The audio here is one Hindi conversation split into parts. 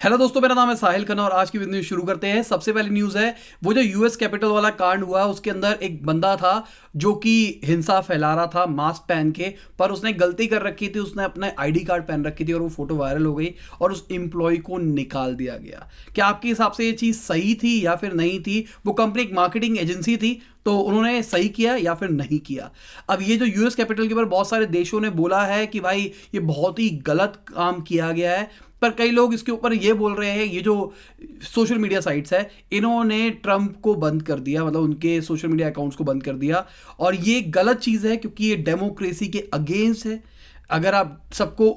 हेलो दोस्तों, मेरा नाम है साहिल खन्ना और आज की न्यूज शुरू करते हैं। सबसे पहली न्यूज है वो जो यूएस कैपिटल वाला कांड हुआ, उसके अंदर एक बंदा था जो कि हिंसा फैला रहा था मास्क पहन के, पर उसने गलती कर रखी थी, उसने अपने आईडी कार्ड पहन रखी थी और वो फोटो वायरल हो गई और उस एम्प्लॉय को निकाल दिया गया। क्या आपके हिसाब से ये चीज सही थी या फिर नहीं थी? वो कंपनी एक मार्केटिंग एजेंसी थी, तो उन्होंने सही किया या फिर नहीं किया? अब ये जो यूएस कैपिटल के ऊपर बहुत सारे देशों ने बोला है कि भाई ये बहुत ही गलत काम किया गया है, पर कई लोग इसके ऊपर ये बोल रहे हैं, ये जो सोशल मीडिया साइट्स है इन्होंने ट्रंप को बंद कर दिया, मतलब उनके सोशल मीडिया अकाउंट्स को बंद कर दिया और ये गलत चीज़ है क्योंकि ये डेमोक्रेसी के अगेंस्ट है। अगर आप सबको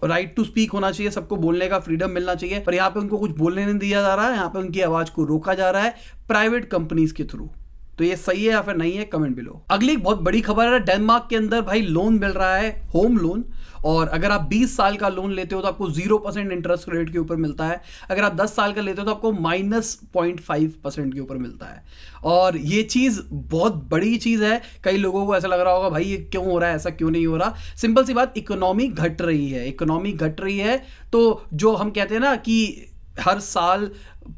राइट टू स्पीक होना चाहिए, सबको बोलने का फ्रीडम मिलना चाहिए, पर यहाँ पे उनको कुछ बोलने नहीं दिया जा रहा है, यहाँ पे उनकी आवाज़ को रोका जा रहा है प्राइवेट कंपनीज के थ्रू। तो ये सही है या फिर नहीं है, कमेंट बिलो। अगली एक बहुत बड़ी खबर है, डेनमार्क के अंदर भाई लोन मिल रहा है, होम लोन, और अगर आप 20 साल का लोन लेते हो तो आपको 0% इंटरेस्ट रेट के ऊपर मिलता है। अगर आप 10 साल का लेते हो तो आपको -0.5% के ऊपर मिलता है। और ये चीज़ बहुत बड़ी चीज़ है। कई लोगों को ऐसा लग रहा होगा भाई ये क्यों हो रहा है, ऐसा क्यों नहीं हो रहा? सिंपल सी बात, इकोनॉमी घट रही है, इकोनॉमी घट रही है। तो जो हम कहते हैं ना कि हर साल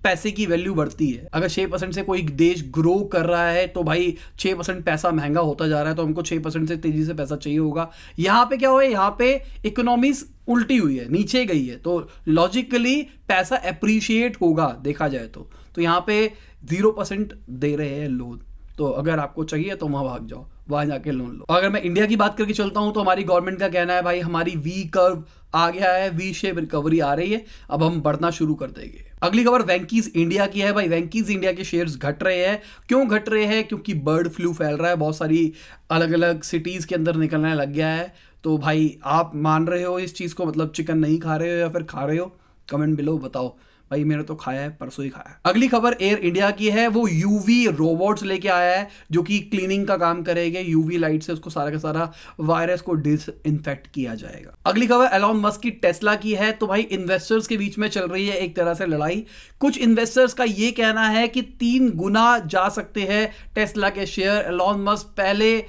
पैसे की वैल्यू बढ़ती है, अगर 6% से कोई देश ग्रो कर रहा है तो भाई 6% पैसा महंगा होता जा रहा है, तो हमको 6% से तेजी से पैसा चाहिए होगा। यहाँ पे क्या हुआ है, यहाँ पे इकोनॉमीज उल्टी हुई है, नीचे गई है, तो लॉजिकली पैसा एप्रिशिएट होगा देखा जाए तो यहाँ पे 0% दे रहे हैं लोन। तो अगर आपको चाहिए तो वहां भाग जाओ, वहां जाके लोन लो। अगर मैं इंडिया की बात करके चलता हूं तो हमारी गवर्नमेंट का कहना है भाई हमारी वी कर्व आ गया है, वी शेप रिकवरी आ रही है, अब हम बढ़ना शुरू कर देंगे। अगली खबर वेंकीज इंडिया की है। भाई वेंकीज इंडिया के शेयर्स घट रहे हैं। क्यों घट रहे हैं? क्योंकि बर्ड फ्लू फैल रहा है, बहुत सारी अलग अलग सिटीज के अंदर निकलने लग गया है। तो भाई आप मान रहे हो इस चीज को, मतलब चिकन नहीं खा रहे हो या फिर खा रहे हो? कमेंट बिलो बताओ। भाई मैंने तो खाया है, परसों ही खाया है। अगली खबर एयर इंडिया की है, वो यूवी रोबोट्स लेके आया है जो कि क्लीनिंग का काम करेंगे, यूवी लाइट से उसको सारा का सारा वायरस को डिसइंफेक्ट किया जाएगा। अगली खबर एलॉन मस्क की टेस्ला की है। तो भाई इन्वेस्टर्स के बीच में चल रही है एक तरह से लड़ाई। कुछ इन्वेस्टर्स का ये कहना है कि 3 गुना जा सकते हैं टेस्ला के शेयर, एलॉन मस्क पहले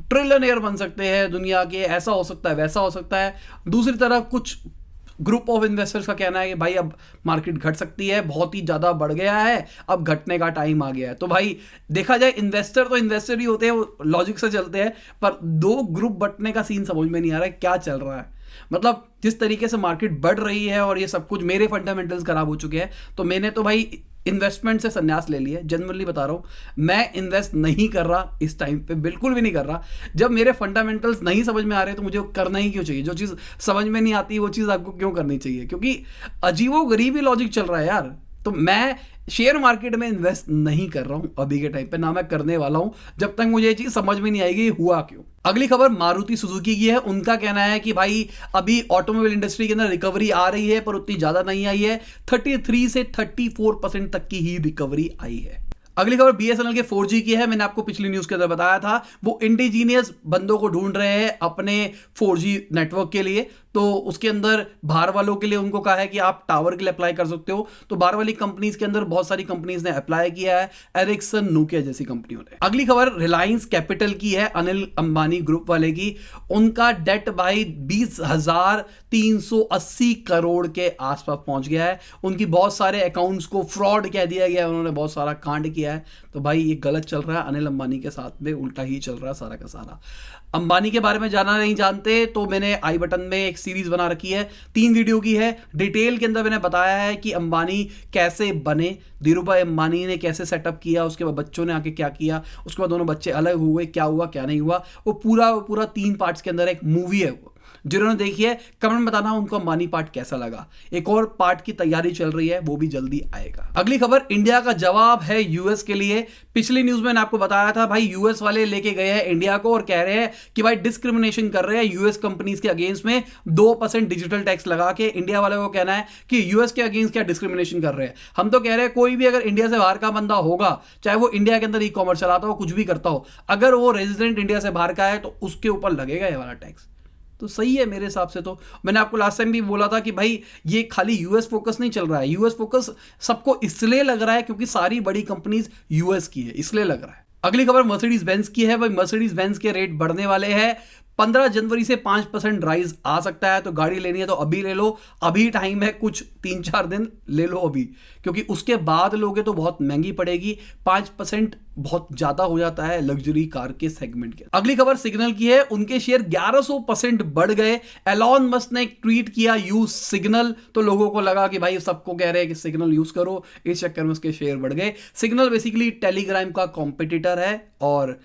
ट्रिलियनेयर बन सकते हैं दुनिया के, ऐसा हो सकता है वैसा हो सकता है। दूसरी तरफ कुछ ग्रुप ऑफ इन्वेस्टर्स का कहना है कि भाई अब मार्केट घट सकती है, बहुत ही ज़्यादा बढ़ गया है, अब घटने का टाइम आ गया है। तो भाई देखा जाए इन्वेस्टर तो इन्वेस्टर ही होते हैं, वो लॉजिक से चलते हैं, पर 2 ग्रुप बंटने का सीन समझ में नहीं आ रहा है क्या चल रहा है। मतलब जिस तरीके से मार्केट बढ़ रही है और ये सब कुछ, मेरे फंडामेंटल्स खराब हो चुके हैं, तो मैंने तो भाई इन्वेस्टमेंट से संन्यास ले लिया। जनरली बता रहा हूं, मैं इन्वेस्ट नहीं कर रहा इस टाइम पे, बिल्कुल भी नहीं कर रहा। जब मेरे फंडामेंटल्स नहीं समझ में आ रहे तो मुझे करना ही क्यों चाहिए? जो चीज़ समझ में नहीं आती वो चीज़ आपको क्यों करनी चाहिए? क्योंकि अजीबोगरीब ही लॉजिक चल रहा है यार। तो मैं शेयर मार्केट में इन्वेस्ट नहीं कर रहा हूं अभी के टाइम पे, ना मैं करने वाला हूं जब तक मुझे ये चीज समझ में नहीं आएगी हुआ क्यों। अगली खबर मारुति सुजुकी की है। उनका कहना है कि भाई अभी ऑटोमोबाइल इंडस्ट्री के अंदर रिकवरी आ रही है, पर उतनी ज्यादा नहीं आई है, 33 से 34% तक की ही रिकवरी आई है। अगली खबर बीएसएनएल के 4G की है। मैंने आपको पिछली न्यूज के अंदर बताया था, वो इंडिजीनियस बंदों को ढूंढ रहे हैं अपने 4G नेटवर्क के लिए। तो उसके अंदर बाहर वालों के लिए उनको कहा है कि आप टावर के लिए अप्लाई कर सकते हो। तो बाहर वाली कंपनीज के अंदर बहुत सारी कंपनीज ने अप्लाई किया है, एरिक्सन, नोकिया जैसी कंपनियों ने। अगली खबर रिलायंस कैपिटल की है, अनिल अंबानी ग्रुप वाले की। उनका डेट भाई 20,380 करोड़ के आसपास पहुंच गया है। उनकी बहुत सारे अकाउंट्स को फ्रॉड कह दिया गया है, उन्होंने बहुत सारा कांड किया है। तो भाई ये गलत चल रहा है, अनिल अंबानी के साथ में उल्टा ही चल रहा है सारा का सारा। अंबानी के बारे में जाना नहीं जानते तो मैंने आई बटन में एक सीरीज बना रखी है, 3 वीडियो की है। डिटेल के अंदर मैंने बताया है कि अंबानी कैसे बने, धीरूभाई अंबानी ने कैसे सेटअप किया, उसके बाद बच्चों ने आके क्या किया, उसके बाद दोनों बच्चे अलग हुए, क्या हुआ क्या नहीं हुआ। वो पूरा 3 पार्ट्स के अंदर एक मूवी है। वो जिन्होंने देखी है कमेंट बताना उनको अंबानी पार्ट कैसा लगा। एक और पार्ट की तैयारी चल रही है, वो भी जल्दी आएगा। अगली खबर इंडिया का जवाब है यूएस के लिए। पिछली न्यूज में मैंने आपको बताया था भाई यूएस वाले लेके गए हैं इंडिया को और कह रहे हैं कि भाई डिस्क्रिमिनेशन कर रहे हैं यूएस कंपनीज के अगेंस्ट में, 2% डिजिटल टैक्स लगा के। इंडिया वाले को कहना है कि यूएस के अगेंस्ट क्या डिस्क्रिमिनेशन कर रहे हैं। हम तो कह रहे हैं कोई भी अगर इंडिया से बाहर का बंदा होगा, चाहे वो इंडिया के अंदर ई कॉमर्स चलाता हो, कुछ भी करता हो, अगर वो रेजिडेंट इंडिया से बाहर का है तो उसके ऊपर लगेगा ये वाला टैक्स। तो सही है मेरे हिसाब से। तो मैंने आपको लास्ट टाइम भी बोला था कि भाई ये खाली यूएस फोकस नहीं चल रहा है, यूएस फोकस सबको इसलिए लग रहा है क्योंकि सारी बड़ी कंपनीज यूएस की है, इसलिए लग रहा है। अगली खबर मर्सिडीज बेंज की है। भाई मर्सिडीज बेंज के रेट बढ़ने वाले हैं 15 जनवरी से 5% राइज आ सकता है, तो गाड़ी लेनी है तो अभी ले लो, अभी टाइम है, कुछ 3-4 दिन ले लो अभी, क्योंकि उसके बाद लोगे तो बहुत महंगी पड़ेगी। 5% बहुत ज्यादा हो जाता है लग्जरी कार के सेगमेंट के। अगली खबर सिग्नल की है, उनके शेयर 1100% बढ़ गए। एलॉन मस्क ने एक ट्वीट किया, यूज सिग्नल, तो लोगों को लगा कि भाई सबको कह रहे हैं कि सिग्नल यूज करो, इस चक्कर में उसके शेयर बढ़ गए। सिग्नल बेसिकली टेलीग्राम का कॉम्पिटिटर है, और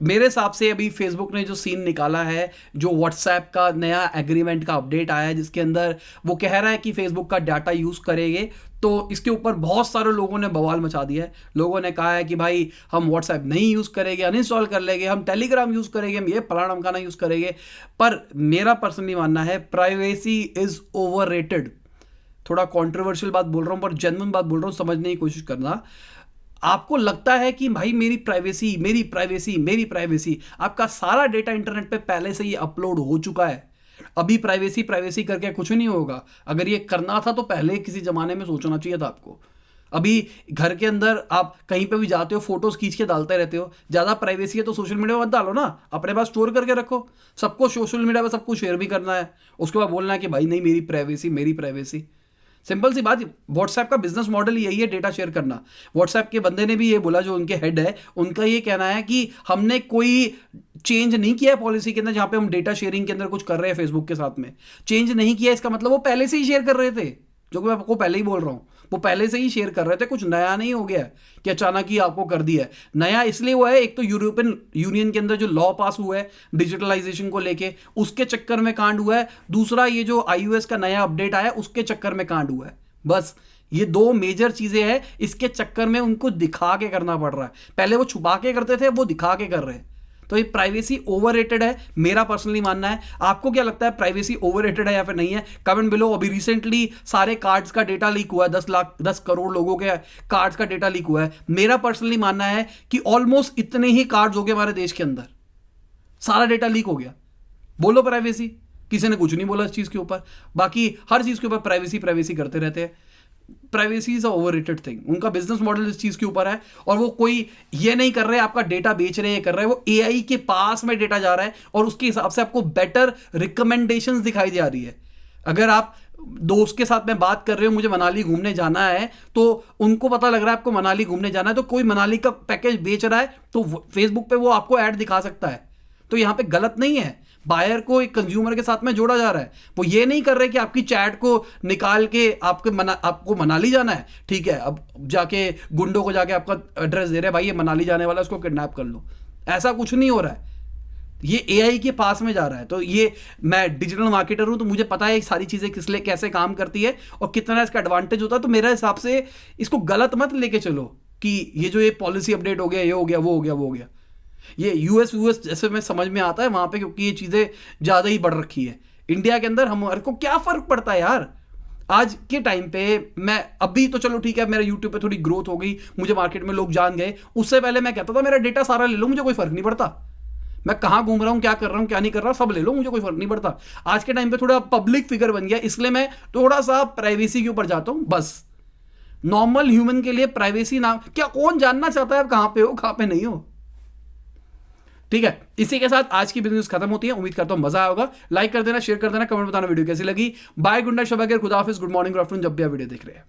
मेरे हिसाब से अभी फेसबुक ने जो सीन निकाला है, जो व्हाट्सएप का नया एग्रीमेंट का अपडेट आया है जिसके अंदर वो कह रहा है कि फेसबुक का डाटा यूज करेंगे, तो इसके ऊपर बहुत सारे लोगों ने बवाल मचा दिया है। लोगों ने कहा है कि भाई हम व्हाट्सएप नहीं यूज करेंगे, अनइंस्टॉल कर लेंगे, हम टेलीग्राम यूज करेंगे, हम ये फलाना ढमकाना यूज करेंगे। पर मेरा पर्सनली मानना है प्राइवेसी इज ओवररेटेड। थोड़ा कॉन्ट्रोवर्शियल बात बोल रहा हूं पर जेन्युइन बात बोल रहा हूं, समझने की कोशिश करना। आपको लगता है कि भाई मेरी प्राइवेसी मेरी प्राइवेसी मेरी प्राइवेसी, आपका सारा डेटा इंटरनेट पे पहले से ही अपलोड हो चुका है। अभी प्राइवेसी प्राइवेसी करके कुछ नहीं होगा। अगर ये करना था तो पहले किसी जमाने में सोचना चाहिए था आपको। अभी घर के अंदर आप कहीं पे भी जाते हो, फोटोज खींच के डालते रहते हो, ज्यादा प्राइवेसी है तो सोशल मीडिया पर मत डालो ना, अपने पास स्टोर करके रखो। सबको सोशल मीडिया पर सबको शेयर भी करना है, उसके बाद बोलना है कि भाई नहीं मेरी प्राइवेसी मेरी प्राइवेसी। सिंपल सी बात, व्हाट्सएप का बिजनेस मॉडल यही है, डेटा शेयर करना। व्हाट्सएप के बंदे ने भी ये बोला, जो उनके हेड है, उनका ये कहना है कि हमने कोई चेंज नहीं किया है पॉलिसी के अंदर जहां पे हम डेटा शेयरिंग के अंदर कुछ कर रहे हैं फेसबुक के साथ में। चेंज नहीं किया, इसका मतलब वो पहले से ही शेयर कर रहे थे, जो कि मैं आपको पहले ही बोल रहा हूं, वो पहले से ही शेयर कर रहे थे। कुछ नया नहीं हो गया कि अचानक ही आपको कर दिया है। नया इसलिए हुआ है, एक तो यूरोपियन यूनियन के अंदर जो लॉ पास हुआ है डिजिटलाइजेशन को लेके, उसके चक्कर में कांड हुआ है। दूसरा ये जो iOS का नया अपडेट आया उसके चक्कर में कांड हुआ है। बस ये दो मेजर चीजें हैं, इसके चक्कर में उनको दिखा के करना पड़ रहा है। पहले वो छुपा के करते थे, वो दिखा के कर रहे हैं। तो ये प्राइवेसी ओवररेटेड है, मेरा पर्सनली मानना है। आपको क्या लगता है, प्राइवेसी ओवररेटेड है या फिर नहीं है? Comment below. अभी रिसेंटली सारे कार्ड्स का डेटा लीक हुआ है, 10 करोड़ लोगों के कार्ड्स का डेटा लीक हुआ है। मेरा पर्सनली मानना है कि ऑलमोस्ट इतने ही कार्ड्स हो गए हमारे देश के अंदर, सारा डेटा लीक हो गया। बोलो प्राइवेसी, किसी ने कुछ नहीं बोला इस चीज के ऊपर। बाकी हर चीज के ऊपर प्राइवेसी प्राइवेसी करते रहते हैं। Privacy is a overrated thing. उनका बिजनेस मॉडल इस चीज के ऊपर है, और वो कोई ये नहीं कर रहे आपका डेटा बेच रहे हैं, कर रहे हैं वो एआई के पास में डेटा जा रहा है, और उसके हिसाब से आपको बेटर रिकमेंडेशंस दिखाई जा रही है। अगर आप दोस्त के साथ में बात कर रहे हो, मुझे मनाली घूमने जाना है, तो उनको पता लग रहा है आपको मनाली घूमने जाना है, तो कोई मनाली का पैकेज बेच रहा है तो फेसबुक पे वो आपको ऐड दिखा सकता है। तो यहां पे गलत नहीं है, बायर को एक कंज्यूमर के साथ में जोड़ा जा रहा है। वो ये नहीं कर रहे कि आपकी चैट को निकाल के आपको मनाली जाना है, ठीक है, अब जाके गुंडों को जाके आपका एड्रेस दे रहे हैं, भाई ये मनाली जाने वाला है, उसको किडनैप कर लो। ऐसा कुछ नहीं हो रहा है, ये एआई के पास में जा रहा है। तो ये, मैं डिजिटल मार्केटर हूं तो मुझे पता है सारी चीजें किस लिए कैसे काम करती है और कितना इसका एडवांटेज होता है। तो मेरे हिसाब से इसको गलत मत लेके चलो कि ये जो ये पॉलिसी अपडेट हो गया, ये हो गया, वो हो गया, वो हो गया। ये यूएस जैसे में समझ में आता है वहां पे, क्योंकि ये चीजें ज्यादा ही बढ़ रखी है। इंडिया के अंदर हमारे को क्या फर्क पड़ता है यार? आज के टाइम पे मैं अभी तो चलो ठीक है, मेरा यूट्यूब पे थोड़ी ग्रोथ हो गई, मुझे मार्केट में लोग जान गए। उससे पहले मैं कहता था मेरा डेटा सारा ले लो, मुझे कोई फर्क नहीं पड़ता। मैं कहां घूम रहा हूं, क्या कर रहा हूं, क्या नहीं कर रहा, सब ले लो, मुझे कोई फर्क नहीं पड़ता। आज के टाइम पे थोड़ा पब्लिक फिगर बन गया, इसलिए मैं थोड़ा सा प्राइवेसी के ऊपर जाता हूं। बस नॉर्मल ह्यूमन के लिए प्राइवेसी ना, क्या कौन जानना चाहता है आप कहां पे हो कहां पे नहीं हो? ठीक है, इसी के साथ आज की बिजनेस खत्म होती है। उम्मीद करता हूं मजा आया होगा। लाइक कर देना, शेयर कर देना, कमेंट बताना वीडियो कैसी लगी। बाय, गुड नाइट, शब, खुदा हाफिज, गुड मॉर्निंग, गुड आफ्टरनून, जब भी आप वीडियो देख रहे हैं।